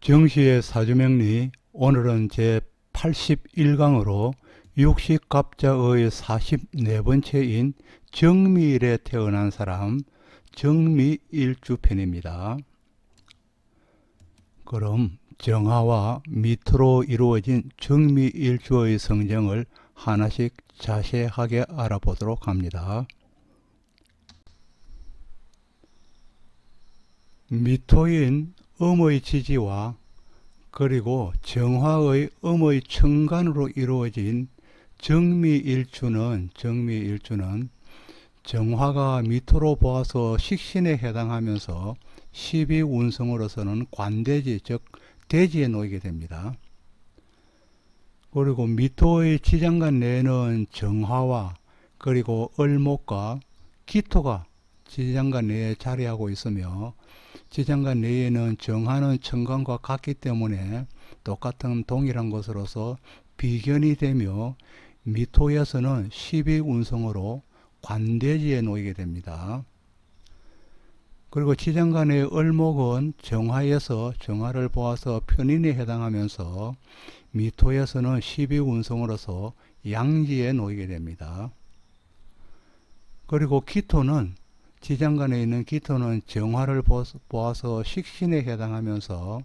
정시의 사주명리, 오늘은 제 81강으로 육식갑자의 44번째인 정미일에 태어난 사람 정미일주편입니다. 그럼 정화와 미토로 이루어진 정미일주의 성정을 하나씩 자세하게 알아보도록 합니다. 미토인 음의 지지와 그리고 정화의 음의 청간으로 이루어진 정미일주는 정화가 미토로 보아서 식신에 해당하면서 12운성으로서는 관대지, 즉 대지에 놓이게 됩니다. 그리고 미토의 지장간 내에는 정화와 그리고 을목과 기토가 지장간 내에 자리하고 있으며, 지장간 내에는 정화는 청간과 같기 때문에 똑같은 동일한 것으로서 비견이 되며, 미토에서는 12운성으로 관대지에 놓이게 됩니다. 그리고 지장간의 을목은 정화에서 정화를 보아서 편인에 해당하면서 미토에서는 12운성으로서 양지에 놓이게 됩니다. 그리고 기토는 지장간에 있는 기토는 정화를 보아서 식신에 해당하면서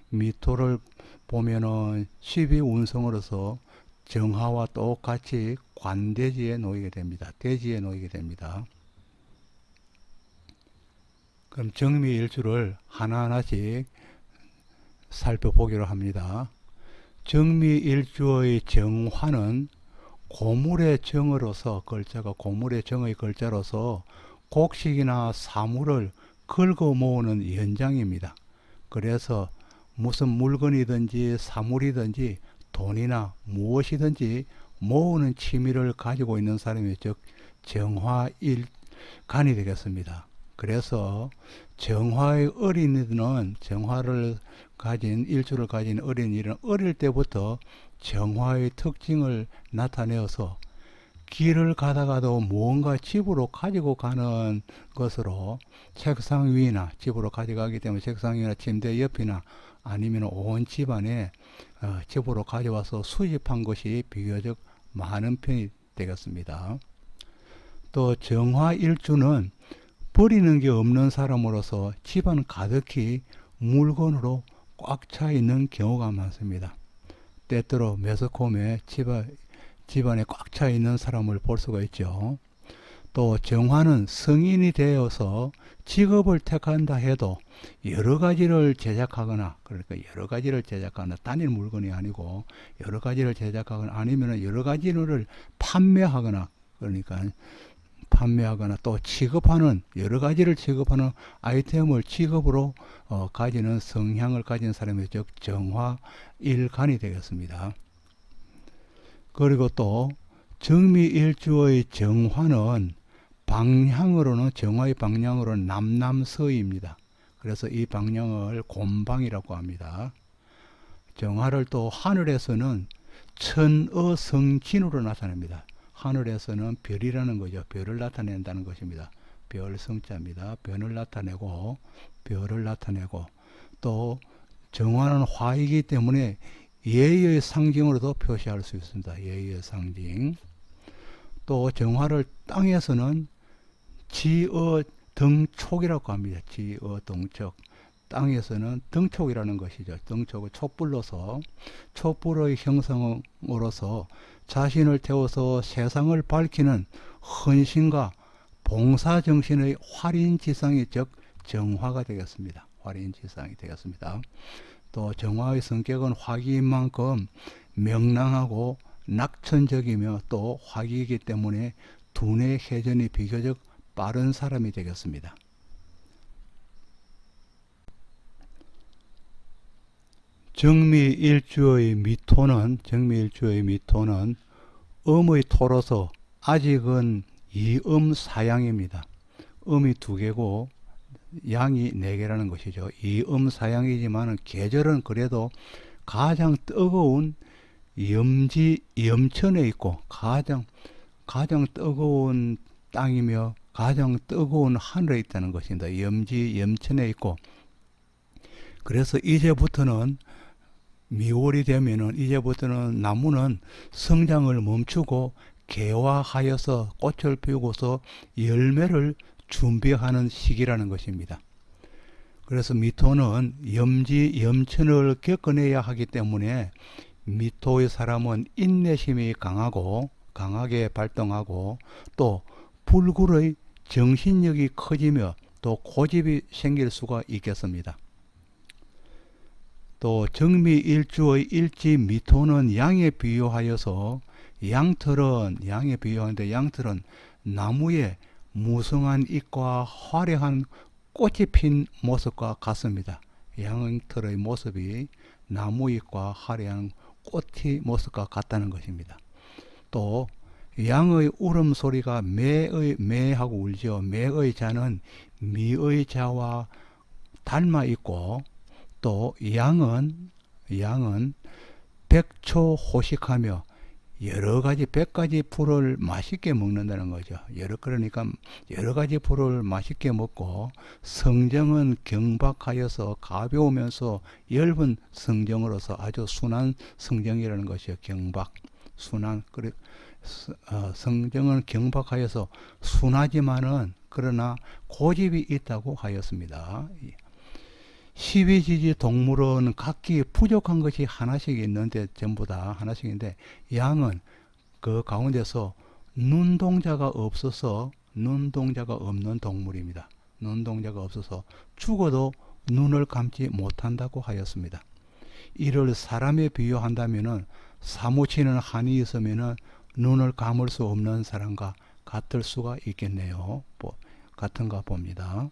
미토를 보면은 12운성으로서 정화와 똑같이 관대지에 놓이게 됩니다. 대지에 놓이게 됩니다. 그럼 정미일주를 하나하나씩 살펴보기로 합니다. 정미일주의 정화는 고물의 정으로서, 글자가 고물의 정의 글자로서 곡식이나 사물을 긁어 모으는 연장입니다. 그래서 무슨 물건이든지 사물이든지 돈이나 무엇이든지 모으는 취미를 가지고 있는 사람이 즉 정화일간이 되겠습니다. 그래서 정화의 어린이들은, 정화를 가진 일주를 가진 어린이는 어릴 때부터 정화의 특징을 나타내어서 길을 가다가도 무언가 집으로 가지고 가는 것으로 책상 위나 집으로 가져가기 때문에 책상 위나 침대 옆이나 아니면 온 집안에 집으로 가져와서 수집한 것이 비교적 많은 편이 되겠습니다. 또 정화일주는 버리는 게 없는 사람으로서 집안 가득히 물건으로 꽉 차 있는 경우가 많습니다. 때때로 매스컴에 집안에 꽉 차 있는 사람을 볼 수가 있죠. 또 정화는 성인이 되어서 직업을 택한다 해도 여러 가지를 제작하거나, 그러니까 여러 가지를 제작하거나, 단일 물건이 아니고 여러 가지를 제작하거나 아니면 여러 가지를 판매하거나, 그러니까 판매하거나 또 취급하는, 여러 가지를 취급하는 아이템을 취급으로 가지는 성향을 가진 사람이 즉 정화일간이 되겠습니다. 그리고 또 정미일주의 정화는 방향으로는, 정화의 방향으로는 남남서입니다. 그래서 이 방향을 곤방이라고 합니다. 정화를 또 하늘에서는 천어성진으로 나타냅니다. 하늘에서는 별이라는 거죠. 별을 나타낸다는 것입니다. 별 성자입니다. 별을 나타내고 또 정화는 화이기 때문에 예의의 상징으로도 표시할 수 있습니다. 예의의 상징. 또 정화를 땅에서는 지어등촉이라고 합니다. 지어등촉. 땅에서는 등촉이라는 것이죠. 등촉을 촛불로서, 촛불의 형성으로서 자신을 태워서 세상을 밝히는 헌신과 봉사정신의 활인지상이 즉 정화가 되겠습니다. 활인지상이 되겠습니다. 또 정화의 성격은 화기인 만큼 명랑하고 낙천적이며 또 화기이기 때문에 두뇌 회전이 비교적 빠른 사람이 되겠습니다. 정미일주의 미토는 음의 토로서 아직은 이음사양입니다. 음이 2개고 양이 4개라는 것이죠. 이음사양이지만 계절은 그래도 가장 뜨거운 염천에 있고 가장 뜨거운 땅이며 가장 뜨거운 하늘에 있다는 것입니다. 염천에 있고, 그래서 이제부터는 미월이 되면은 이제부터는 나무는 성장을 멈추고 개화하여서 꽃을 피우고서 열매를 준비하는 시기라는 것입니다. 그래서 미토는 염지, 염천을 겪어내야 하기 때문에 미토의 사람은 인내심이 강하게 발동하고 또 불굴의 정신력이 커지며 또 고집이 생길 수가 있겠습니다. 또 정미일주의 일지 미토는 양에 비유하여서 양에 비유하는데 양털은 나무의 무성한 잎과 화려한 꽃이 핀 모습과 같습니다. 양털의 모습이 나무 잎과 화려한 꽃의 모습과 같다는 것입니다. 또 양의 울음소리가 매하고 울죠. 매의 자는 미의 자와 닮아 있고 또 양은 백초호식하며 여러 가지 100가지 풀을 맛있게 먹는다는 거죠. 그러니까 여러 가지 풀을 맛있게 먹고 성정은 경박하여서 가벼우면서 엷은 성정으로서 아주 순한 성정이라는 것이요. 경박, 순한. 성정은 경박하여서 순하지만은 그러나 고집이 있다고 하였습니다. 12지지 동물은 각기 부족한 것이 하나씩 있는데 전부 다 하나씩인데 양은 그 가운데서 눈동자가 없는 동물입니다. 눈동자가 없어서 죽어도 눈을 감지 못한다고 하였습니다. 이를 사람에 비유한다면은 사무치는 한이 있으면은 눈을 감을 수 없는 사람과 같을 수가 있겠네요. 같은가 봅니다.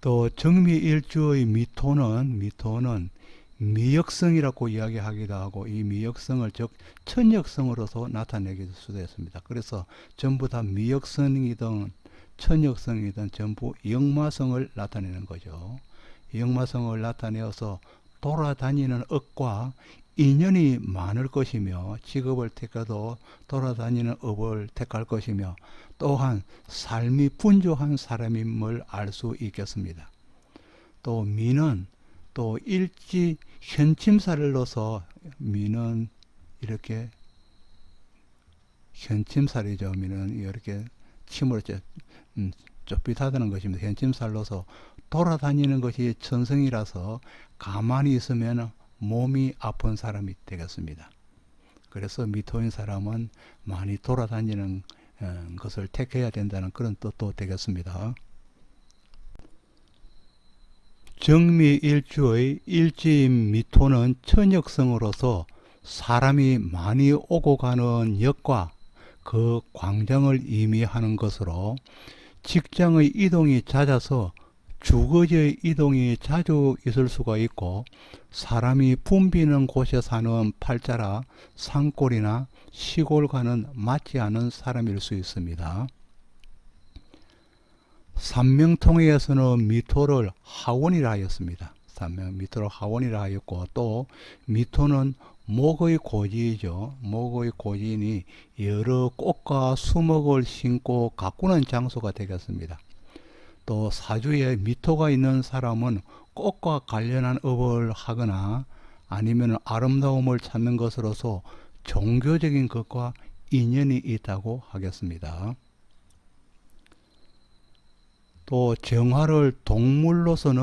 또 정미일주의 미토는 미역성이라고 이야기하기도 하고 이 미역성을 즉 천역성으로서 나타내기도 수도 있습니다. 그래서 전부 다 미역성이든 천역성이든 전부 역마성을 나타내는 거죠. 역마성을 나타내어서 돌아다니는 업과 인연이 많을 것이며 직업을 택해도 돌아다니는 업을 택할 것이며 또한 삶이 분주한 사람임을 알 수 있겠습니다. 또 미는 또 일지 현침사를 넣어서 미는 이렇게 현침살이죠. 미는 이렇게 침으로 좁빗하다는 것입니다. 현침살 넣어서 돌아다니는 것이 천성이라서 가만히 있으면 몸이 아픈 사람이 되겠습니다. 그래서 미토인 사람은 많이 돌아다니는 것을 택해야 된다는 그런 뜻도 되겠습니다. 정미일주의 일지인 미토는 천역성으로서 사람이 많이 오고 가는 역과 그 광장을 의미하는 것으로 직장의 이동이 잦아서 주거지의 이동이 자주 있을 수가 있고 사람이 붐비는 곳에 사는 팔자라 산골이나 시골과는 맞지 않은 사람일 수 있습니다. 산명통해에서는 미토를 하원이라 하였습니다. 미토를 하원이라 하였고 또 미토는 목의 고지이죠. 목의 고지이니 여러 꽃과 수목을 심고 가꾸는 장소가 되겠습니다. 또 사주에 미토가 있는 사람은 꽃과 관련한 업을 하거나 아니면 아름다움을 찾는 것으로서 종교적인 것과 인연이 있다고 하겠습니다. 또 정화를 동물로서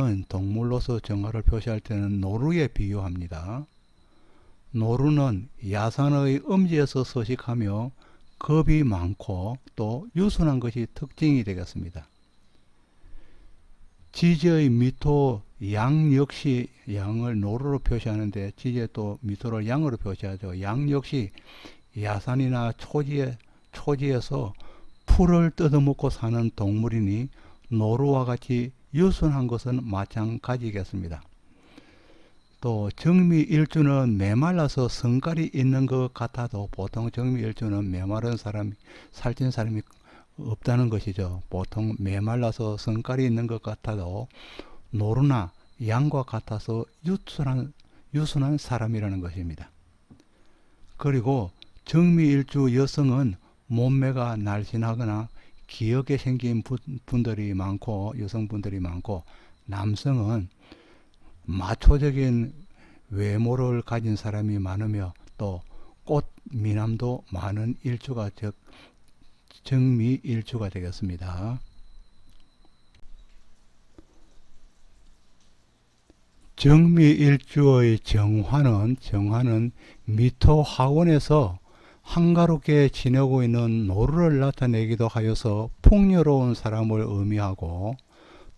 정화를 표시할 때는 노루에 비유합니다. 노루는 야산의 음지에서 서식하며 겁이 많고 또 유순한 것이 특징이 되겠습니다. 지지의 미토 양 역시 양을 노루로 표시하는데 지지의 또 미토를 양으로 표시하죠. 양 역시 야산이나 초지에서 풀을 뜯어먹고 사는 동물이니 노루와 같이 유순한 것은 마찬가지겠습니다. 또 정미일주는 메말라서 성깔이 있는 것 같아도 보통 정미일주는 메마른 사람, 살찐 사람이 없다는 것이죠. 보통 메말라서 성깔이 있는 것 같아도 노루나 양과 같아서 유순한 사람이라는 것입니다. 그리고 정미일주 여성은 몸매가 날씬하거나 귀엽게 생긴 분들이 많고 여성분들이 많고 남성은 마초적인 외모를 가진 사람이 많으며 또 꽃 미남도 많은 일주가 즉 정미일주가 되겠습니다. 정미일주의 정화는 미토 하원에서 한가롭게 지내고 있는 노루를 나타내기도 하여서 풍요로운 사람을 의미하고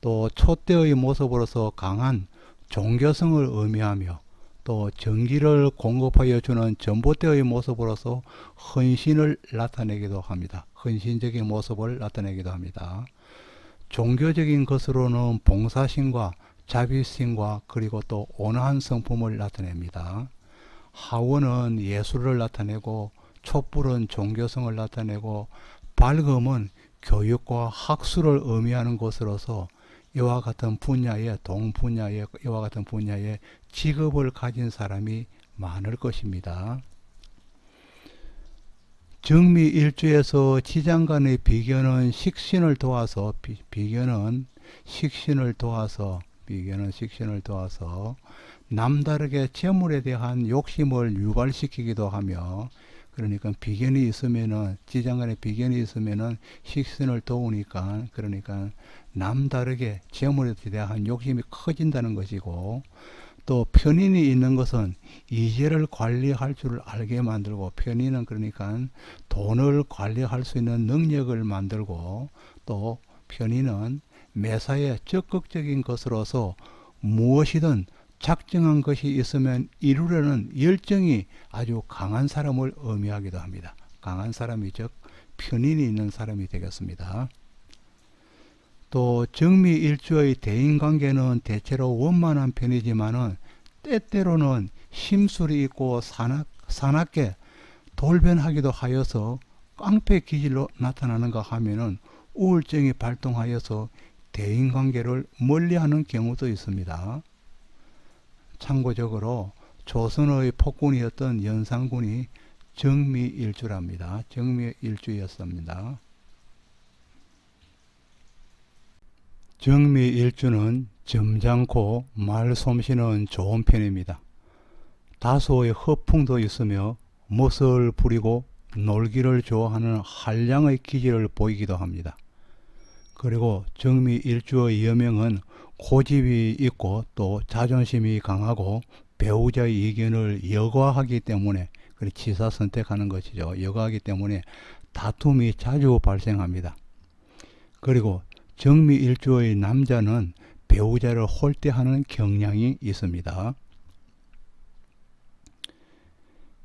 또 촛대의 모습으로서 강한 종교성을 의미하며 또 전기를 공급하여 주는 전봇대의 모습으로서 헌신을 나타내기도 합니다. 헌신적인 모습을 나타내기도 합니다. 종교적인 것으로는 봉사심과 자비심과 그리고 또 온화한 성품을 나타냅니다. 하원은 예술을 나타내고 촛불은 종교성을 나타내고 밝음은 교육과 학술을 의미하는 것으로서 이와 같은 분야의 이와 같은 분야의 직업을 가진 사람이 많을 것입니다. 정미일주에서 지장간의 비견은 식신을 도와서 식신을 도와서 남다르게 재물에 대한 욕심을 유발시키기도 하며 그러니까 비견이 있으면은 지장간에 비견이 있으면은 식신을 도우니까 그러니까 남다르게 재물에 대한 욕심이 커진다는 것이고 또 편인이 있는 것은 이재를 관리할 줄 알게 만들고 편인은 그러니까 돈을 관리할 수 있는 능력을 만들고 또 편인은 매사에 적극적인 것으로서 무엇이든 작정한 것이 있으면 이루려는 열정이 아주 강한 사람을 의미하기도 합니다. 강한 사람이 즉 편인이 있는 사람이 되겠습니다. 또 정미일주의 대인관계는 대체로 원만한 편이지만은 때때로는 심술이 있고 사납게 돌변하기도 하여서 깡패 기질로 나타나는가 하면은 우울증이 발동하여서 대인관계를 멀리하는 경우도 있습니다. 참고적으로 조선의 폭군이었던 연산군이 정미일주랍니다. 정미일주였습니다. 정미일주는 점잖고 말솜씨는 좋은 편입니다. 다소의 허풍도 있으며 멋을 부리고 놀기를 좋아하는 한량의 기질을 보이기도 합니다. 그리고 정미일주의 여명은 고집이 있고 또 자존심이 강하고 배우자의 의견을 여과하기 때문에 치사 선택하는 것이죠. 여과하기 때문에 다툼이 자주 발생합니다. 그리고 정미일주의 남자는 배우자를 홀대하는 경향이 있습니다.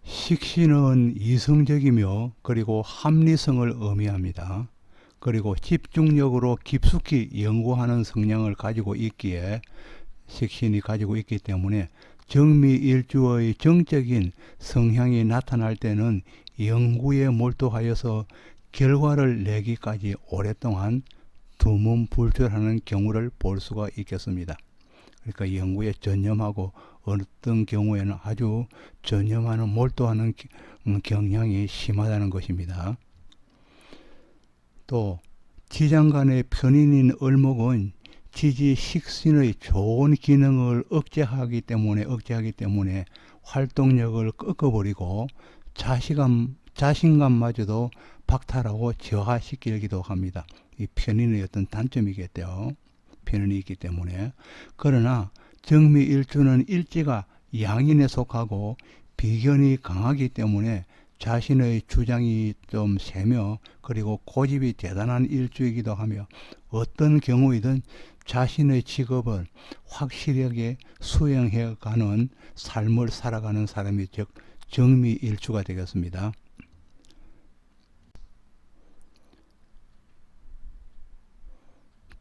식신은 이성적이며 그리고 합리성을 의미합니다. 그리고 집중력으로 깊숙이 연구하는 성향을 가지고 있기에 식신이 가지고 있기 때문에 정미일주의 정적인 성향이 나타날 때는 연구에 몰두하여서 결과를 내기까지 오랫동안 두문불출하는 경우를 볼 수가 있겠습니다. 그러니까 연구에 전념하고 어떤 경우에는 아주 전념하는 몰두하는 경향이 심하다는 것입니다. 또 지장간의 편인인 을목은 지지 식신의 좋은 기능을 억제하기 때문에 활동력을 꺾어버리고 자신감마저도 박탈하고 저하시키기도 합니다. 이 편인의 어떤 단점이겠죠. 편인이 있기 때문에. 그러나 정미일주는 일지가 양인에 속하고 비견이 강하기 때문에 자신의 주장이 좀 세며 그리고 고집이 대단한 일주이기도 하며 어떤 경우이든 자신의 직업을 확실하게 수행해가는 삶을 살아가는 사람이 즉 정미일주가 되겠습니다.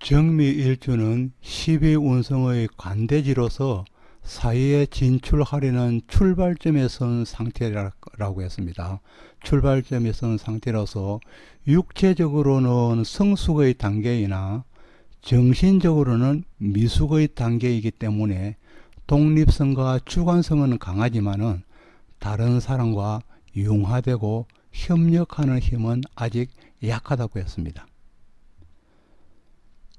정미일주는 12운성의 관대지로서 사회에 진출하려는 출발점에 선 상태라고 했습니다. 출발점에 선 상태로서 육체적으로는 성숙의 단계이나 정신적으로는 미숙의 단계이기 때문에 독립성과 주관성은 강하지만은 다른 사람과 융화되고 협력하는 힘은 아직 약하다고 했습니다.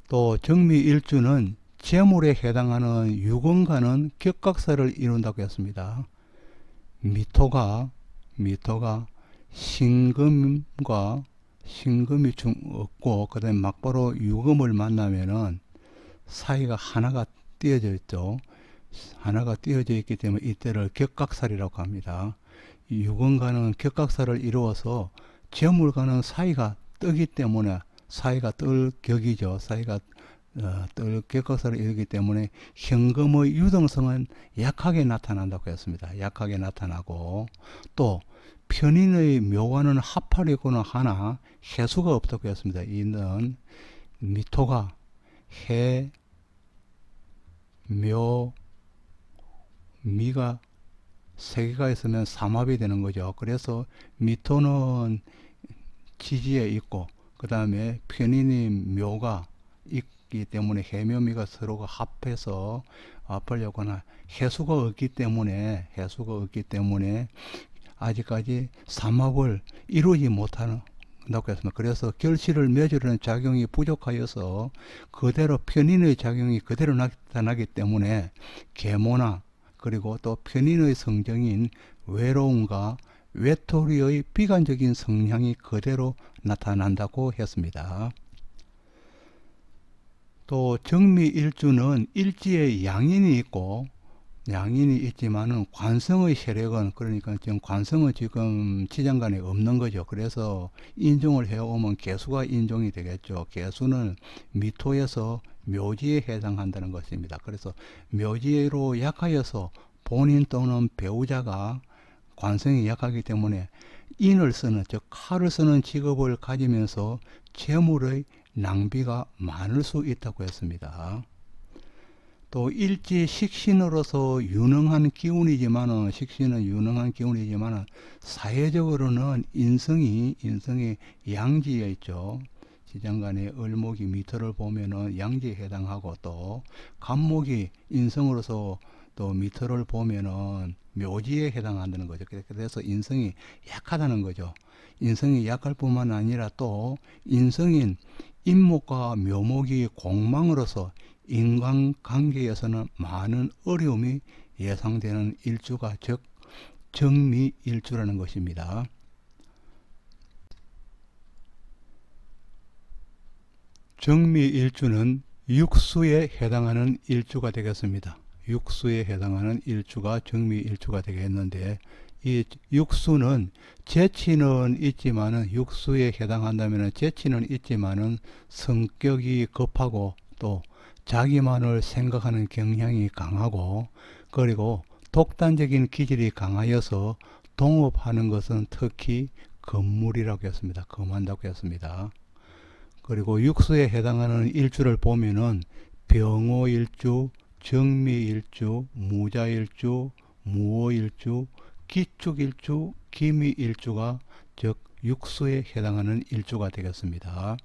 또 정미일주는 재물에 해당하는 유건과는 격각사를 이룬다고 했습니다. 미토가 신금과 신금이 없고 그 다음에 막바로 유금을 만나면은 사이가 하나가 띄어져 있죠. 하나가 띄어져 있기 때문에 이때를 격각살이라고 합니다. 유건과는 격각살을 이루어서 재물과는 사이가 뜨기 때문에 사이가 뜰 격이죠. 사이가 뜰 격각살을 이루기 때문에 현금의 유동성은 약하게 나타난다고 했습니다. 약하게 나타나고 또 편인의 묘와는 합하려고는 하나 해수가 없다고 했습니다. 이는 미토가 해, 묘, 미가 세 개가 있으면 삼합이 되는 거죠. 그래서 미토는 지지에 있고 그 다음에 편인이 묘가 있기 때문에 해묘미가 서로가 합해서 합하려거나 해수가 없기 때문에 아직까지 삼합을 이루지 못한다고 했습니다. 그래서 결실을 맺으려는 작용이 부족하여서 그대로 편인의 작용이 그대로 나타나기 때문에 계모나 그리고 또 편인의 성정인 외로움과 외톨이의 비관적인 성향이 그대로 나타난다고 했습니다. 또 정미일주는 일지에 양인이 있고 양인이 있지만은 관성의 세력은 그러니까 지금 관성은 지금 지장간에 없는 거죠. 그래서 인종을 해오면 개수가 인종이 되겠죠. 개수는 미토에서 묘지에 해당한다는 것입니다. 그래서 묘지로 약하여서 본인 또는 배우자가 관성이 약하기 때문에 인을 쓰는 즉 칼을 쓰는 직업을 가지면서 재물의 낭비가 많을 수 있다고 했습니다. 또 일지 식신으로서 유능한 기운이지만은 사회적으로는 인성이 양지에 있죠. 지장간의 을목이 미토를 보면은 양지에 해당하고 또 간목이 인성으로서 또 미토를 보면은 묘지에 해당한다는 거죠. 그래서 인성이 약하다는 거죠. 인성이 약할 뿐만 아니라 또 인성인 인목과 묘목이 공망으로서 인간관계에서는 많은 어려움이 예상되는 일주가 즉 정미일주라는 것입니다. 정미일주는 육수에 해당하는 일주가 되겠습니다. 육수에 해당하는 일주가 정미일주가 되겠는데 이 육수는 재치는 있지만은 육수에 해당한다면 재치는 있지만은 성격이 급하고 또 자기만을 생각하는 경향이 강하고 그리고 독단적인 기질이 강하여서 동업하는 것은 특히 금물이라고 했습니다. 금한다고 했습니다. 그리고 육수에 해당하는 일주를 보면은 병호일주, 정미일주, 무자일주, 무오일주, 기축일주, 기미일주가 즉 육수에 해당하는 일주가 되겠습니다.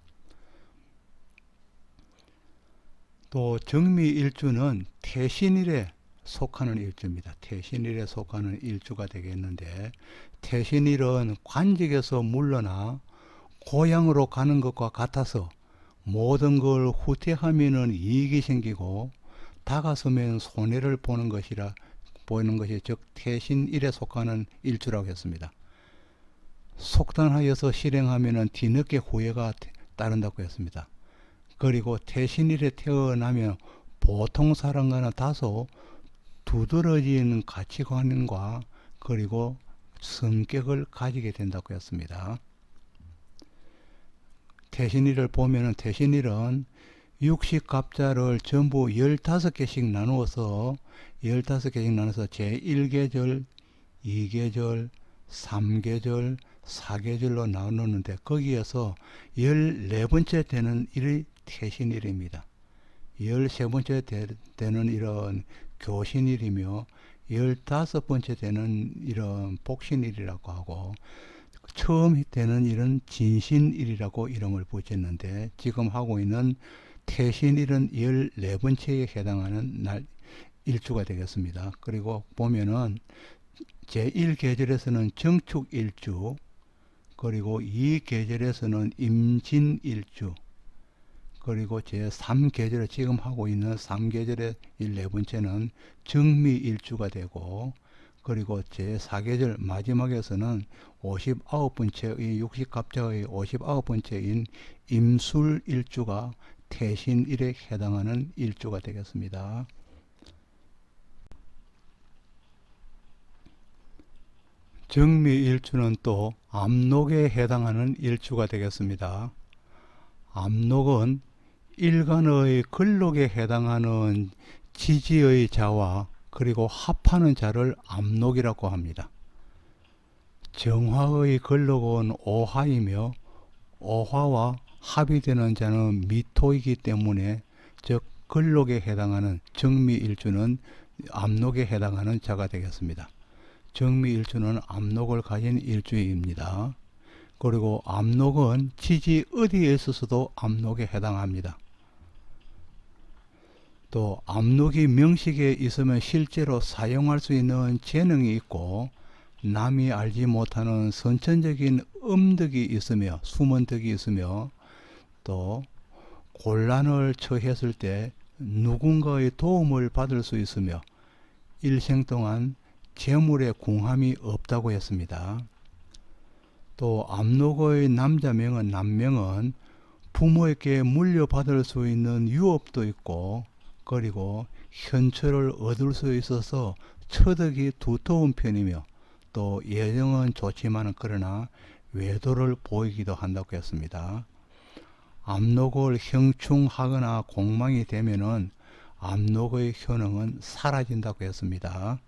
또 정미일주는 태신일에 속하는 일주입니다. 태신일에 속하는 일주가 되겠는데 태신일은 관직에서 물러나 고향으로 가는 것과 같아서 모든 걸 후퇴하면은 이익이 생기고 다가서면 손해를 보는 것이 즉 태신일에 속하는 일주라고 했습니다. 속단하여서 실행하면은 뒤늦게 후회가 따른다고 했습니다. 그리고 태신일에 태어나면 보통 사람과는 다소 두드러진 가치관과 그리고 성격을 가지게 된다고 했습니다. 태신일을 보면은 태신일은 육식갑자를 전부 15개씩 나누어서 제1계절, 2계절, 3계절, 4계절로 나누는데 거기에서 14번째 되는 일이 태신일입니다. 13번째 되는 일은 교신일이며 15번째 되는 일은 복신일이라고 하고 처음 되는 일은 진신일이라고 이름을 붙였는데 지금 하고 있는 태신일은 14번째에 해당하는 날 일주가 되겠습니다. 그리고 보면은 제1계절에서는 정축일주 그리고 2계절에서는 임진일주 그리고 제3계절에 지금 하고 있는 3계절의 14번째는 정미일주가 되고, 그리고 제4계절 마지막에서는 59번째의 육식갑자의 59번째인 임술일주가 태신일에 해당하는 일주가 되겠습니다. 정미일주는 또 압록에 해당하는 일주가 되겠습니다. 압록은 일간의 근록에 해당하는 지지의 자와 그리고 합하는 자를 압록이라고 합니다. 정화의 근록은 오화이며 오화와 합이 되는 자는 미토이기 때문에 즉 근록에 해당하는 정미일주는 압록에 해당하는 자가 되겠습니다. 정미일주는 압록을 가진 일주입니다. 그리고 압록은 지지 어디에 있어서도 압록에 해당합니다. 또 압록이 명식에 있으면 실제로 사용할 수 있는 재능이 있고, 남이 알지 못하는 선천적인 음덕이 있으며 숨은 덕이 있으며, 또 곤란을 처했을 때 누군가의 도움을 받을 수 있으며 일생 동안 재물에 궁함이 없다고 했습니다. 또 압록의 남자명은 남명은 부모에게 물려받을 수 있는 유업도 있고, 그리고 현처를 얻을 수 있어서 처덕이 두터운 편이며, 또 예정은 좋지만 그러나 외도를 보이기도 한다고 했습니다. 압록을 형충하거나 공망이 되면은 압록의 효능은 사라진다고 했습니다.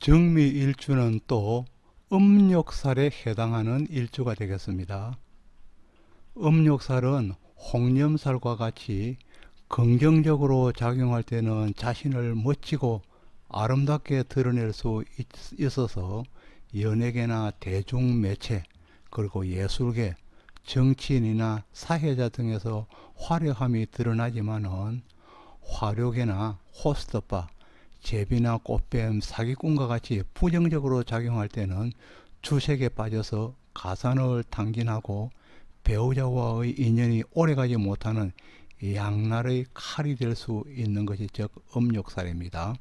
정미일주는 또 음력살에 해당하는 일주가 되겠습니다. 음력살은 홍념살과 같이 긍정적으로 작용할 때는 자신을 멋지고 아름답게 드러낼 수 있어서 연예계나 대중매체, 그리고 예술계, 정치인이나 사회자 등에서 화려함이 드러나지만은 화료계나 호스트바, 제비나 꽃뱀, 사기꾼과 같이 부정적으로 작용할 때는 주색에 빠져서 가산을 탕진하고 배우자와의 인연이 오래가지 못하는 양날의 칼이 될 수 있는 것이 즉 음력살입니다.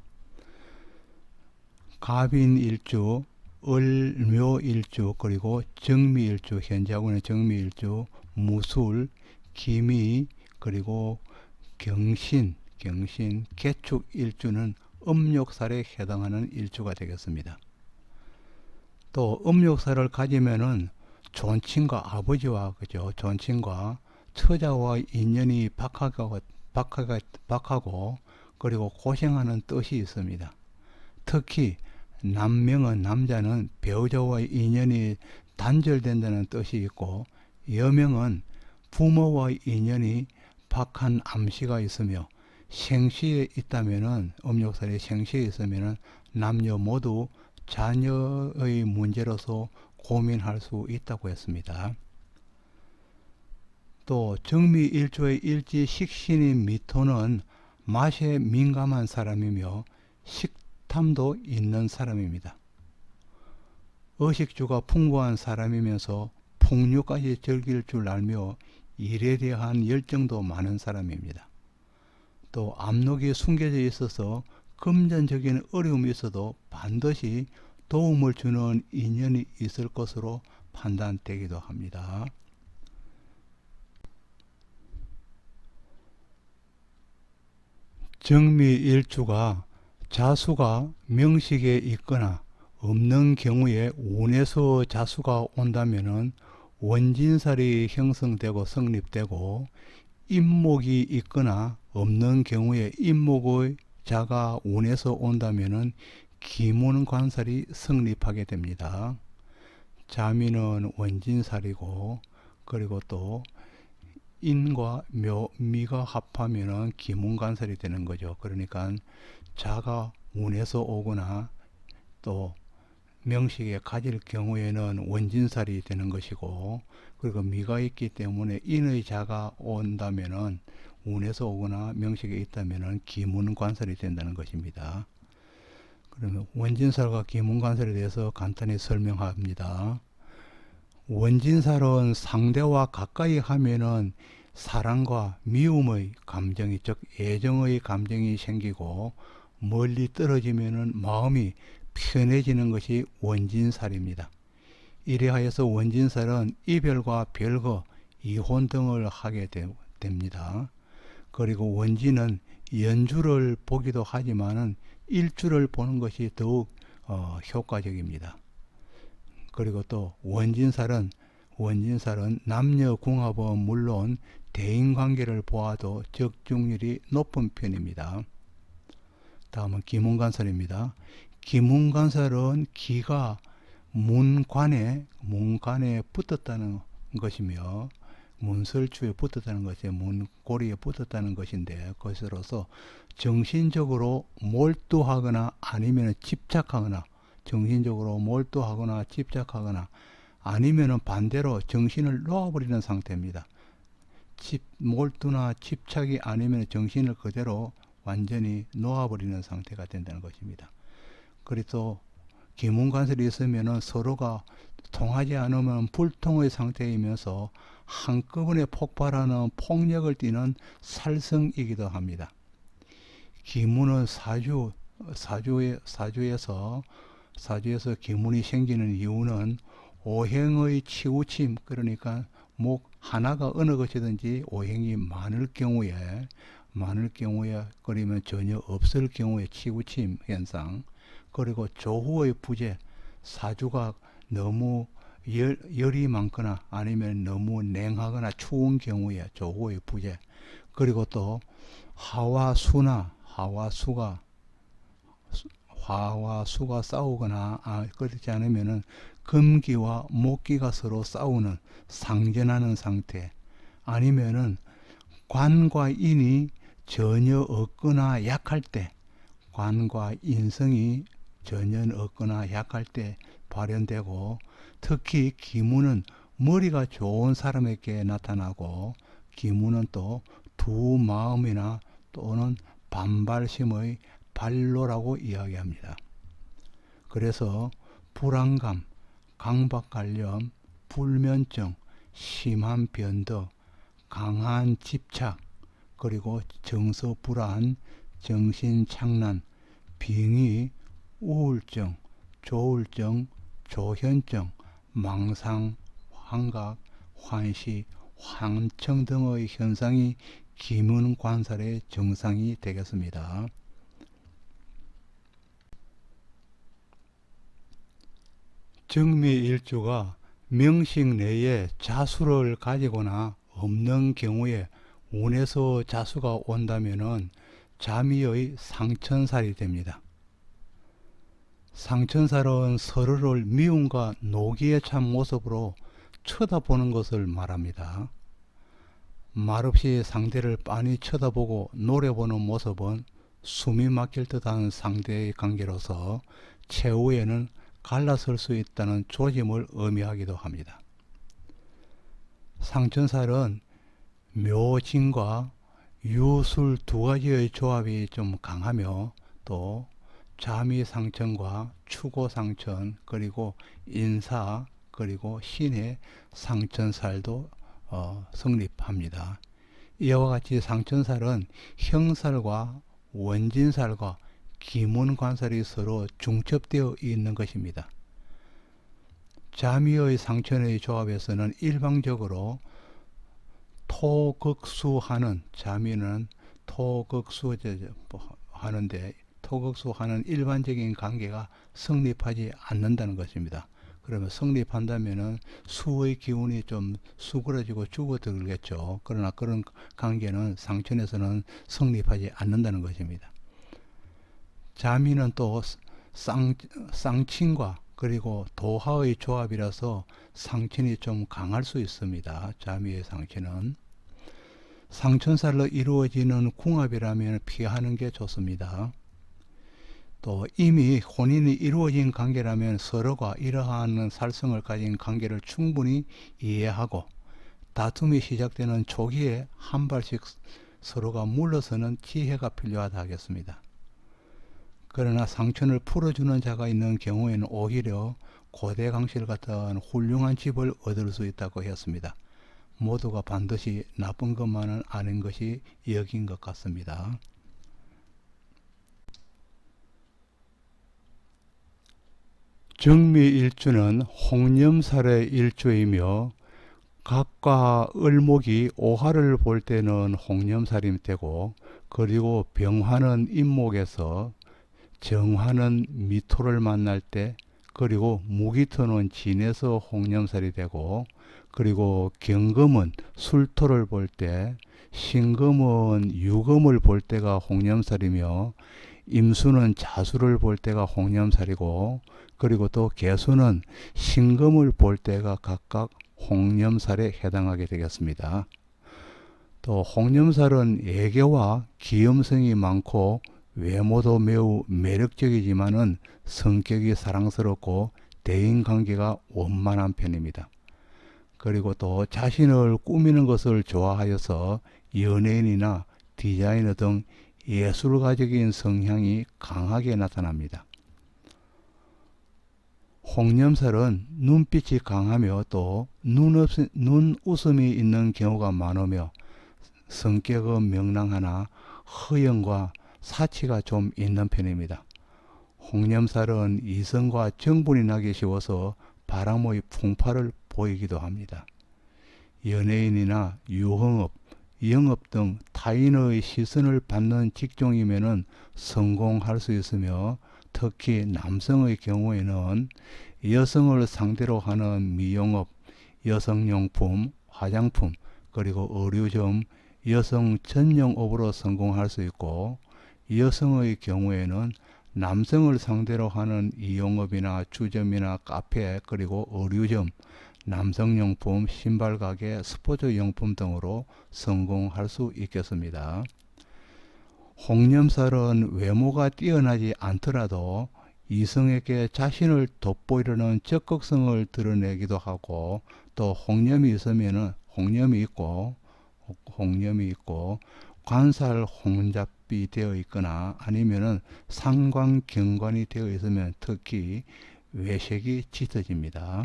갑인일주, 을묘일주, 그리고 정미일주, 현재 하고 있는 정미일주, 무술, 기미, 그리고 경신, 개축일주는 음력살에 해당하는 일주가 되겠습니다. 또 음력살을 가지면은 존친과 아버지와 존친과 처자와의 인연이 박하고 그리고 고생하는 뜻이 있습니다. 특히 남명은 남자는 배우자와의 인연이 단절된다는 뜻이 있고, 여명은 부모와의 인연이 박한 암시가 있으며, 생시에 있다면은 음력살이 생시에 있으면은 남녀 모두 자녀의 문제로서 고민할 수 있다고 했습니다. 또 정미일주의 일지 식신인 미토는 맛에 민감한 사람이며 식탐도 있는 사람입니다. 의식주가 풍부한 사람이면서 풍류까지 즐길 줄 알며 일에 대한 열정도 많은 사람입니다. 또 압록이 숨겨져 있어서 금전적인 어려움이 있어도 반드시 도움을 주는 인연이 있을 것으로 판단되기도 합니다. 정미일주가 자수가 명식에 있거나 없는 경우에 운에서 자수가 온다면은 원진살이 형성되고 성립되고, 임목이 있거나 없는 경우에 임목의 자가 운에서 온다면은 기문관살이 성립하게 됩니다. 자미는 원진살이고, 그리고 또 인과 미가 합하면은 기문관살이 되는 거죠. 그러니까 자가 운에서 오거나 또 명식에 가질 경우에는 원진살이 되는 것이고, 그리고 미가 있기 때문에 인의 자가 온다면은 운에서 오거나 명식에 있다면은 기문관살이 된다는 것입니다. 그러면 원진살과 기문관살에 대해서 간단히 설명합니다. 원진살은 상대와 가까이 하면은 사랑과 미움의 감정이, 즉 애정의 감정이 생기고, 멀리 떨어지면은 마음이 편해지는 것이 원진살입니다. 이래하여서 원진살은 이별과 별거, 이혼 등을 하게 됩니다. 그리고 원진은 연주를 보기도 하지만은 일주를 보는 것이 더욱 효과적입니다. 그리고 또 원진살은 남녀 궁합은 물론 대인관계를 보아도 적중률이 높은 편입니다. 다음은 기문관살입니다. 기문관살은 기가 문관에 붙었다는 것이며, 문설주에 붙었다는 것이 문고리에 붙었다는 것인데, 그것으로서 정신적으로 몰두하거나 아니면 집착하거나, 아니면 반대로 정신을 놓아버리는 상태입니다. 몰두나 집착이 아니면 정신을 그대로 완전히 놓아버리는 상태가 된다는 것입니다. 그래서 기문관설이 있으면 서로가 통하지 않으면 불통의 상태이면서 한꺼번에 폭발하는 폭력을 띠는 살성이기도 합니다. 기문은 사주에서 기문이 생기는 이유는 오행의 치우침, 그러니까 하나가 어느 것이든지 오행이 많을 경우에, 그러면 전혀 없을 경우에 치우침 현상, 그리고 조후의 부재, 사주가 너무 열이 많거나 아니면 너무 냉하거나 추운 경우에 조후의 부재, 그리고 또 화와 수가 싸우거나 그렇지 않으면은 금기와 목기가 서로 싸우는, 상전하는 상태, 아니면은 관과 인이 전혀 없거나 약할 때, 관과 인성이 전혀 없거나 약할 때 발현되고, 특히 기문은 머리가 좋은 사람에게 나타나고, 기문은 또 두 마음이나 또는 반발심의 발로라고 이야기합니다. 그래서 불안감, 강박관념, 불면증, 심한 변덕, 강한 집착, 그리고 정서불안, 정신착란, 빙의, 우울증, 조울증, 조현증, 망상, 환각, 환시, 환청 등의 현상이 기문관살의 증상이 되겠습니다. 정미일주가 명식 내에 자수를 가지거나 없는 경우에 운에서 자수가 온다면은 자미의 상천살이 됩니다. 상천살은 서로를 미움과 노기에 찬 모습으로 쳐다보는 것을 말합니다. 말없이 상대를 빤히 쳐다보고 노려보는 모습은 숨이 막힐 듯한 상대의 관계로서 최후에는 갈라설 수 있다는 조짐을 의미하기도 합니다. 상천살은 묘진과 유술 두 가지의 조합이 좀 강하며, 또 자미상천과 추고상천, 그리고 인사, 그리고 신의 상천살도 성립합니다. 이와 같이 상천살은 형살과 원진살과 기문관살이 서로 중첩되어 있는 것입니다. 자미의 상천의 조합에서는 일방적으로 토극수하는, 자미는 토극수하는 일반적인 관계가 성립하지 않는다는 것입니다. 그러면 성립한다면은 수의 기운이 좀 수그러지고 죽어들겠죠. 그러나 그런 관계는 상천에서는 성립하지 않는다는 것입니다. 자미는 또 쌍친과 그리고 도하의 조합이라서 상천이 좀 강할 수 있습니다. 자미의 상천은 상천살로 이루어지는 궁합이라면 피하는 게 좋습니다. 또 이미 혼인이 이루어진 관계라면 서로가 이러한 살성을 가진 관계를 충분히 이해하고, 다툼이 시작되는 초기에 한 발씩 서로가 물러서는 지혜가 필요하다 하겠습니다. 그러나 상천을 풀어주는 자가 있는 경우에는 오히려 고대 강실 같은 훌륭한 집을 얻을 수 있다고 했습니다. 모두가 반드시 나쁜 것만은 아닌 것이 여긴 것 같습니다. 정미일주는 홍념살의 일주이며 각과 을목이 오화를 볼 때는 홍념살이 되고, 그리고 병화는 임목에서, 정화는 미토를 만날 때, 그리고 무기토는 진에서 홍념살이 되고, 그리고 경금은 술토를 볼 때, 신금은 유금을 볼 때가 홍념살이며, 임수는 자수를 볼 때가 홍념살이고, 그리고 또 개수는 신금을 볼 때가 각각 홍념살에 해당하게 되겠습니다. 또 홍념살은 애교와 귀염성이 많고 외모도 매우 매력적이지만은 성격이 사랑스럽고 대인관계가 원만한 편입니다. 그리고 또 자신을 꾸미는 것을 좋아하여서 연예인이나 디자이너 등 예술가적인 성향이 강하게 나타납니다. 홍념살은 눈빛이 강하며 또 눈웃음이 있는 경우가 많으며 성격은 명랑하나 허영과 사치가 좀 있는 편입니다. 홍념살은 이성과 정분이 나기 쉬워서 바람의 풍파를 보이기도 합니다. 연예인이나 유흥업, 영업 등 타인의 시선을 받는 직종이면 성공할 수 있으며, 특히 남성의 경우에는 여성을 상대로 하는 미용업, 여성용품, 화장품, 그리고 의류점, 여성 전용업으로 성공할 수 있고, 여성의 경우에는 남성을 상대로 하는 이용업이나 주점이나 카페, 그리고 의류점, 남성용품, 신발가게, 스포츠용품 등으로 성공할 수 있겠습니다. 홍념살은 외모가 뛰어나지 않더라도 이성에게 자신을 돋보이려는 적극성을 드러내기도 하고, 또 홍념이 있고 관살 홍잡이 되어 있거나 아니면은 상관경관이 되어 있으면 특히 외색이 짙어집니다.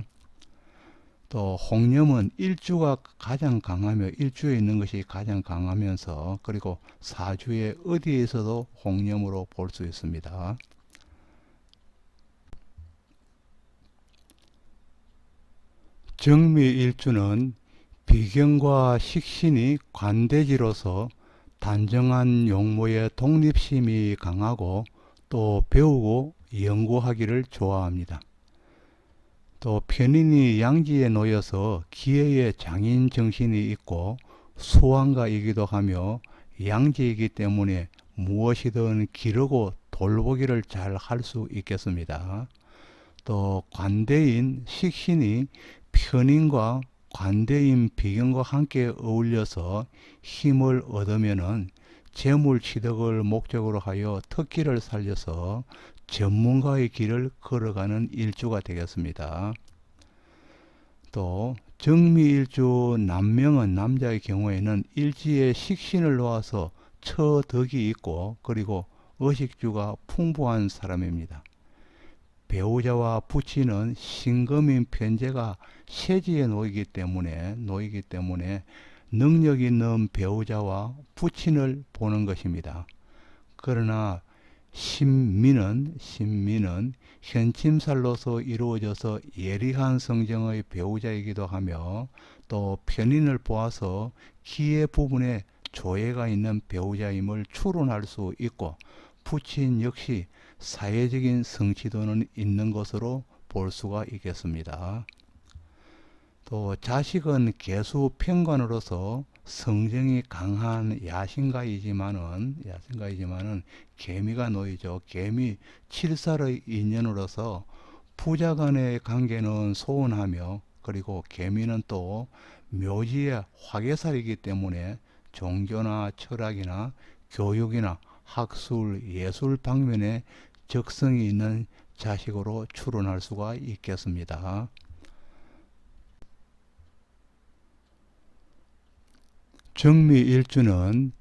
또 홍념은 일주가 가장 강하며 일주에 있는 것이 가장 강하면서, 그리고 사주의 어디에서도 홍념으로 볼 수 있습니다. 정미일주는 비경과 식신이 관대지로서 단정한 용모의 독립심이 강하고 또 배우고 연구하기를 좋아합니다. 또 편인이 양지에 놓여서 기회의 장인 정신이 있고 수완가이기도 하며, 양지이기 때문에 무엇이든 기르고 돌보기를 잘 할 수 있겠습니다. 또 관대인 식신이 편인과 관대인 비경과 함께 어울려서 힘을 얻으면은 재물 취득을 목적으로 하여 특기를 살려서 전문가의 길을 걸어가는 일주가 되겠습니다. 또 정미일주 남명은 남자의 경우에는 일지에 식신을 놓아서 처덕이 있고, 그리고 의식주가 풍부한 사람입니다. 배우자와 부친은 신금인 편제가 세지에 놓이기 때문에 능력 있는 배우자와 부친을 보는 것입니다. 그러나 신민은 현침살로서 이루어져서 예리한 성정의 배우자이기도 하며, 또 편인을 보아서 기의 부분에 조예가 있는 배우자임을 추론할 수 있고, 부친 역시 사회적인 성취도는 있는 것으로 볼 수가 있겠습니다. 또 자식은 계수 편관으로서 성정이 강한 야신가이지만은 개미가 놓이죠. 개미 7살의 인연으로서 부자 간의 관계는 소원하며, 그리고 개미는 또 묘지의 화개살이기 때문에 종교나 철학이나 교육이나 학술, 예술 방면에 적성이 있는 자식으로 추론할 수가 있겠습니다. 정미일주는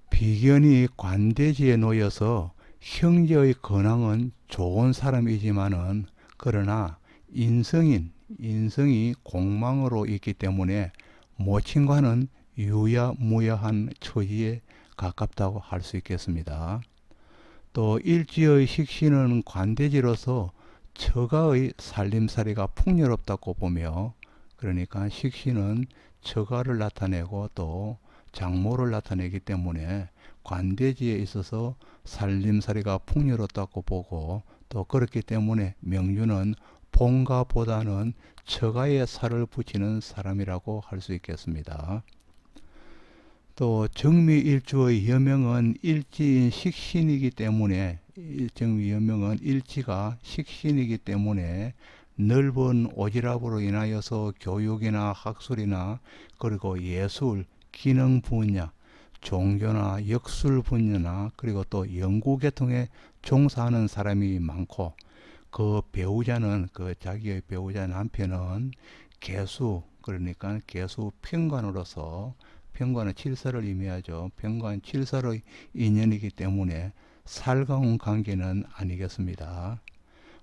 비견이 관대지에 놓여서 형제의 근황은 좋은 사람이지만은, 그러나 인성이 공망으로 있기 때문에 모친과는 유야무야한 처지에 가깝다고 할 수 있겠습니다. 또 일지의 식신은 관대지로서 처가의 살림살이가 풍요롭다고 보며, 그러니까 식신은 처가를 나타내고 또 장모를 나타내기 때문에 관대지에 있어서 살림살이가 풍요롭다고 보고, 또 그렇기 때문에 명주는 본가보다는 처가에 살을 붙이는 사람이라고 할 수 있겠습니다. 또 정미일주의 여명은 일지인 식신이기 때문에, 정미여명은 일지가 식신이기 때문에 넓은 오지랖으로 인하여서 교육이나 학술이나 그리고 예술, 기능 분야, 종교나 역술 분야나 그리고 또 연구계통에 종사하는 사람이 많고, 그 배우자는, 그 자기의 배우자 남편은 개수, 그러니까 개수 평관으로서, 평관은 칠사를 의미하죠. 평관 칠사의 인연이기 때문에 살가운 관계는 아니겠습니다.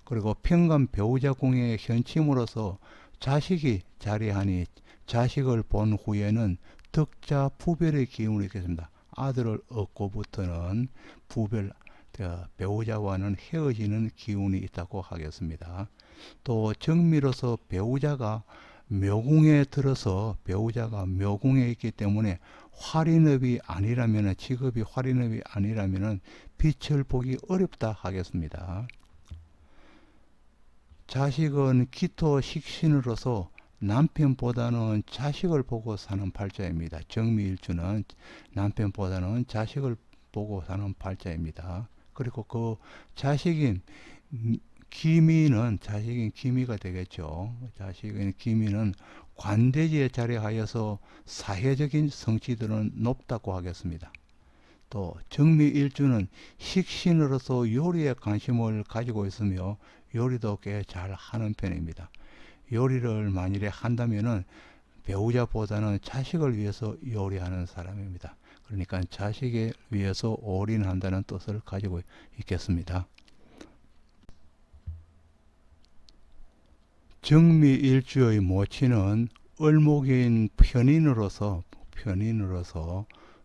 그리고 평관 배우자 궁의 현침으로서 자식이 자리하니 자식을 본 후에는 덕자 부별의 기운이 있겠습니다. 아들을 얻고부터는 부별, 배우자와는 헤어지는 기운이 있다고 하겠습니다. 또 정미로서 배우자가 묘궁에 들어서, 배우자가 묘궁에 있기 때문에 활인업이 아니라면, 직업이 활인업이 아니라면 빛을 보기 어렵다 하겠습니다. 자식은 기토 식신으로서 남편보다는 자식을 보고 사는 팔자입니다. 정미일주는 남편보다는 자식을 보고 사는 팔자입니다. 그리고 그 자식인 자식인 기미가 되겠죠. 자식인 기미는 관대지에 자리하여서 사회적인 성취들은 높다고 하겠습니다. 또 정미일주는 식신으로서 요리에 관심을 가지고 있으며 요리도 꽤 잘 하는 편입니다. 요리를 만일에 한다면은 배우자보다는 자식을 위해서 요리하는 사람입니다. 그러니까 자식을 위해서 올인한다는 뜻을 가지고 있겠습니다. 정미일주의 모친은 을목인 편인으로서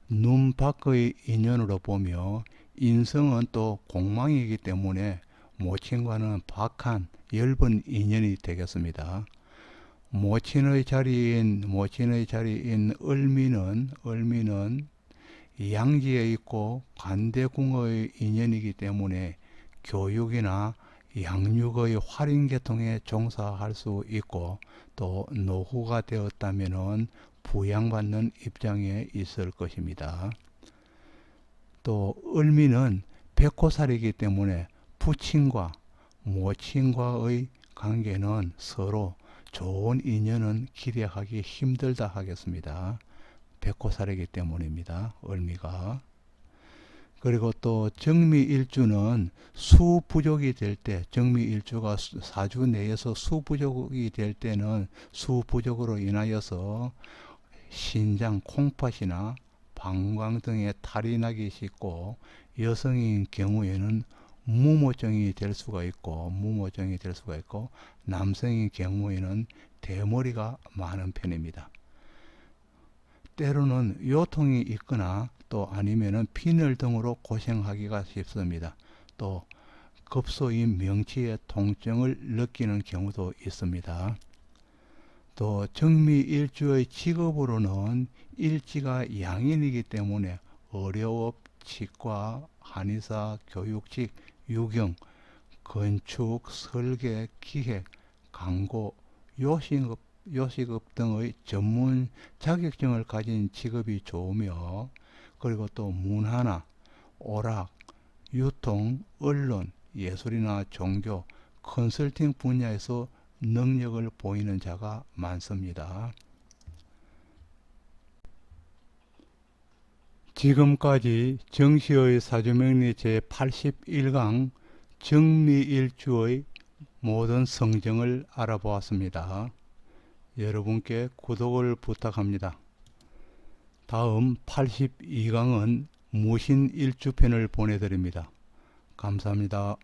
눈 밖의 인연으로 보며, 인성은 또 공망이기 때문에 모친과는 박한 엷은 인연이 되겠습니다. 모친의 자리인 을미는 양지에 있고 관대궁의 인연이기 때문에 교육이나 양육의 활인계통에 종사할 수 있고, 또 노후가 되었다면 부양받는 입장에 있을 것입니다. 또 을미는 백호살이기 때문에 부친과 모친과의 관계는 서로 좋은 인연은 기대하기 힘들다 하겠습니다. 백호살이기 때문입니다. 을미가. 그리고 또 정미일주는 수부족이 될 때, 정미일주가 사주 내에서 수부족이 될 때는 수부족으로 인하여서 신장, 콩팥이나 방광 등의 탈이 나기 쉽고, 여성인 경우에는 무모증이 될 수가 있고, 남성인 경우에는 대머리가 많은 편입니다. 때로는 요통이 있거나 또 아니면은 빈혈 등으로 고생하기가 쉽습니다. 또 급소인 명치의 통증을 느끼는 경우도 있습니다. 또 정미일주의 직업으로는 일지가 양인이기 때문에 의료업, 치과, 한의사, 교육직, 유경, 건축, 설계, 기획, 광고, 요식업 등의 전문 자격증을 가진 직업이 좋으며, 그리고 또 문화나 오락, 유통, 언론, 예술이나 종교, 컨설팅 분야에서 능력을 보이는 자가 많습니다. 지금까지 정시의 사주명리 제81강 정미일주의 모든 성정을 알아보았습니다. 여러분께 구독을 부탁합니다. 다음 82강은 무신일주편을 보내드립니다. 감사합니다.